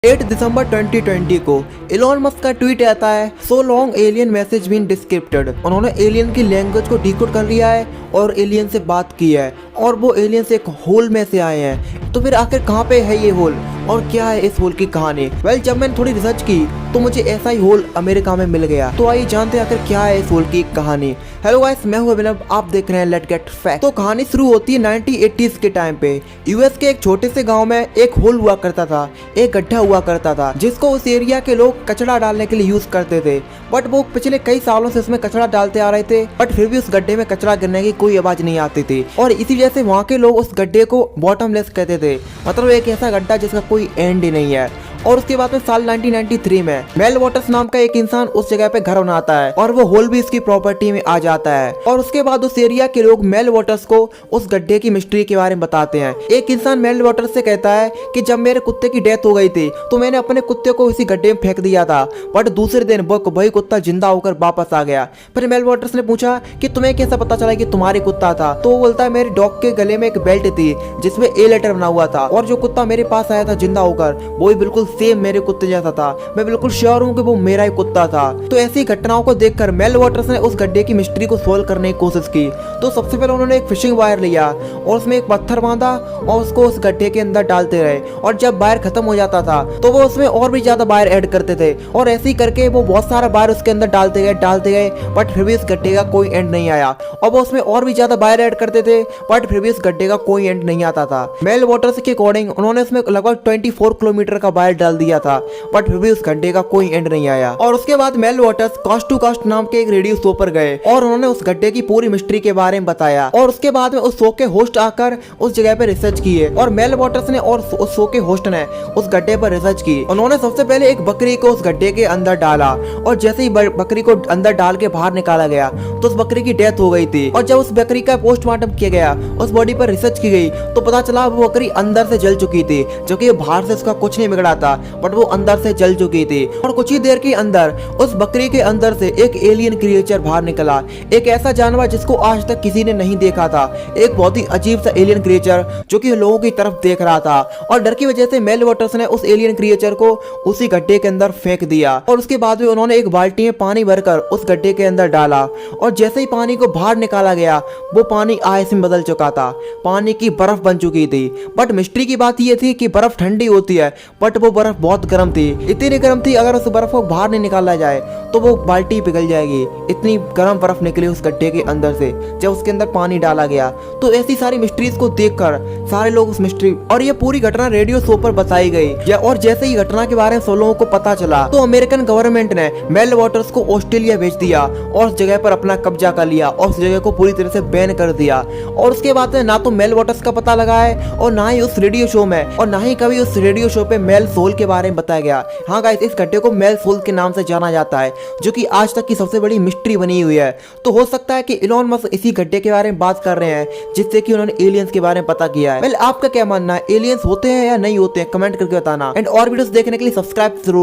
8 दिसंबर 2020 को Elon Musk का tweet आता है, so long alien message been decrypted. उन्होंने एलियन की लैंग्वेज को डिकोड कर लिया है और एलियन से बात की है और वो एलियन से एक होल में से आए हैं। तो फिर आखिर कहाँ पे है ये होल और क्या है इस होल की कहानी? जब मैंने थोड़ी रिसर्च की तो मुझे ऐसा ही होल अमेरिका में मिल गया। तो आइए जानते हैं आखिर क्या है इस होल की कहानी। हेलो गाइस, मैं हूं अभिनव, आप देख रहे हैं लेट्स गेट फैक्ट। तो कहानी शुरू होती है 1980s के टाइम पे। यूएस के एक छोटे से गांव में एक होल हुआ करता था, एक गड्ढा हुआ करता था जिसको उस एरिया के लोग कचरा डालने के लिए यूज करते थे। बट वो पिछले कई सालों से उसमें कचरा डालते आ रहे थे, बट फिर भी उस गड्ढे में कचरा गिरने की कोई आवाज नहीं आती थी और इसी वजह से वहाँ के लोग उस गड्ढे को बॉटमलेस कहते थे, मतलब एक ऐसा गड्ढा जिसका कोई एंड ही नहीं है। और उसके बाद में साल 1993 में मेल वाटर्स नाम का एक इंसान उस जगह पे घर बनाता है और वो होल भी इसकी प्रॉपर्टी में आ जाता है। और उसके बाद उस एरिया के लोग मेल वाटर्स को उस गड्ढे की मिस्ट्री के बारे में बताते हैं। एक इंसान मेल वाटर्स से कहता है कि जब मेरे कुत्ते की डेथ हो गई थी तो मैंने अपने कुत्ते को इसी गड्ढे में फेंक दिया था, बट दूसरे दिन वही कुत्ता जिंदा होकर वापस आ गया। फिर मेल वाटर्स ने पूछा कि तुम्हें कैसा पता चला कि तुम्हारी कुत्ता था? तो वो बोलता है मेरे डॉग के गले में एक बेल्ट थी जिसमें ए लेटर बना हुआ था और जो कुत्ता मेरे पास आया था जिंदा होकर वो भी बिल्कुल सेम मेरे कुत्ते जैसा था। मैं बिल्कुल श्योर हूँ कि वो मेरा ही कुत्ता था। तो ऐसी घटनाओं को देखकर मेल वाटर्स ने उस गड्ढे की मिस्ट्री को सोल्व करने की कोशिश की। तो सबसे पहले उन्होंने एक फिशिंग वायर लिया और उसमें एक पत्थर बांधा और उसको उस गड्ढे के अंदर डालते रहे और जब वायर खत्म हो जाता था तो वो उसमें और भी ज्यादा वायर ऐड करते थे और ऐसे ही करके वो बहुत सारा वायर उसके अंदर डालते गए, बट फिर भी इस गड्ढे का कोई एंड नहीं आया। और वो उसमें और भी ज्यादा वायर ऐड करते थे बट फिर भी इस गड्ढे का कोई एंड नहीं आता था। मेल वाटर्स के अकॉर्डिंग उन्होंने उसमें लगभग 24 किलोमीटर का वायर डाल दिया था बट फिर भी उस गड्ढे का कोई एंड नहीं आया। और उसके बाद male voters caste to caste नाम के एक रेडियो शो पर गए और उन्होंने उस गड्ढे की पूरी मिस्ट्री के बारे में बताया। और उसके बाद में उस शो के होस्ट आकर उस जगह पे रिसर्च किए और मेल वाटर्स ने और उस शो के होस्ट ने उस गड्ढे पर रिसर्च की। उन्होंने सबसे पहले एक बकरी को उस गड्ढे के अंदर डाला और जैसे ही बकरी को अंदर डाल के बाहर निकाला गया तो उस बकरी की डेथ हो गई थी। और जब उस बकरी का पोस्टमार्टम किया गया, उस बॉडी पर रिसर्च की गई तो पता चला वो बकरी अंदर से जल चुकी थी, जो कि बाहर से उसका कुछ नहीं बिगड़ा था बट वो अंदर से जल चुकी थी। और कुछ ही देर के अंदर उस बकरी के अंदर से एक एलियन क्रिएचर बाहर निकला, एक ऐसा जानवर जिसको आज तक किसी ने नहीं देखा था, एक बहुत ही अजीब सा एलियन क्रिएचर जो कि लोगों की तरफ देख रहा था। और डर की वजह से मेल वाटर्स ने उस एलियन क्रिएचर को उसी गड्ढे के अंदर फेंक दिया और उसके बाद में उन्होंने एक बाल्टी में पानी भरकर उस गड्ढे के अंदर डाला और जैसे ही पानी को बाहर निकाला गया वो पानी आइस में बदल चुका था, पानी की बर्फ बन चुकी थी। बट मिस्ट्री की बात यह थी कि बर्फ ठंडी होती है बट वो बर्फ बहुत गर्म थी, इतनी गर्म थी अगर उस बर्फ को बाहर नहीं निकाला जाए तो वो बाल्टी पिघल जाएगी। इतनी गर्म बर्फ निकली उस गड्ढे के अंदर से जब उसके अंदर पानी डाला गया। तो ऐसी सारी मिस्ट्रीज को देखकर सारे लोग उस मिस्ट्री और ये पूरी घटना रेडियो शो पर बताई गई और जैसे ही घटना के बारे में सब लोगों को पता चला तो अमेरिकन गवर्नमेंट ने मेल वाटर्स को ऑस्ट्रेलिया भेज दिया और उस जगह पर अपना कब्जा कर लिया और उस जगह को पूरी तरह से बैन कर दिया। और उसके बाद ना तो मेल वाटर्स का पता लगा है और ना ही उस रेडियो शो में और ना ही कभी उस रेडियो शो पे मेल सोल के बारे में बताया गया। हाँ गाइस, इस गड्ढे को मेल सोल के नाम से जाना जाता है जो कि आज तक की सबसे बड़ी मिस्ट्री बनी हुई है। तो हो सकता है कि इलॉन मस्क इसी गड्ढे के बारे में बात कर रहे हैं जिससे कि उन्होंने एलियंस के बारे में पता किया है। आपका क्या मानना है, एलियंस होते हैं या नहीं होते हैं? कमेंट करके बताना एंड और वीडियोस देखने के लिए सब्सक्राइब जरूर